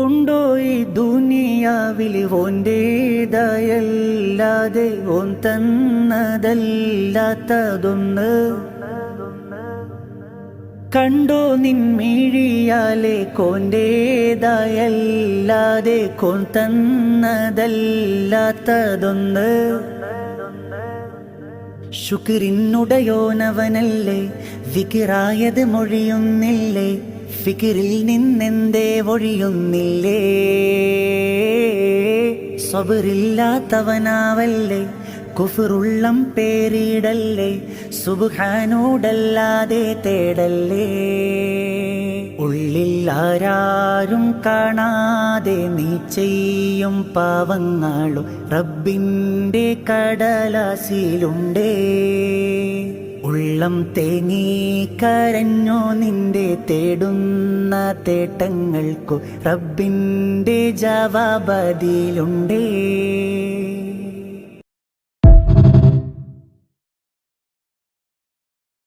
ഉണ്ടോ ഈ ദുനിയാവിൽ ഓൻ്റേതായല്ലാതെ ഓൻ തന്നതല്ലാത്തതൊന്ന്? കണ്ടോ നിൻമിഴിയാലെ കോൻ്റേതായല്ലാതെ കോൻ തന്നതല്ലാത്തതൊന്ന്? ശുക്രിനുടയോനവനല്ലേ, വിക്റായത് മൊഴിയുന്നില്ലേ? ഫിക്റിൽ നിന്നെന്തേ ഒഴിയുന്നില്ലേ? സബറില്ലാത്തവനാവല്ലേ, കുഫറുള്ളം പേരിടല്ലേ, സുബ്ഹാനോടല്ലാതെ തേടല്ലേ. ഉള്ളിൽ ആരാരും കാണാതെ നീ ചെയ്യും പാവങ്ങളും റബ്ബിൻ്റെ കടലാസിലുണ്ടേ. ഉള്ളം തേങ്ങി കരഞ്ഞോ നിന്റെ തേടുന്ന തേട്ടങ്ങൾക്കു റബ്ബിൻ്റെ ജവാബതിലുണ്ടേ.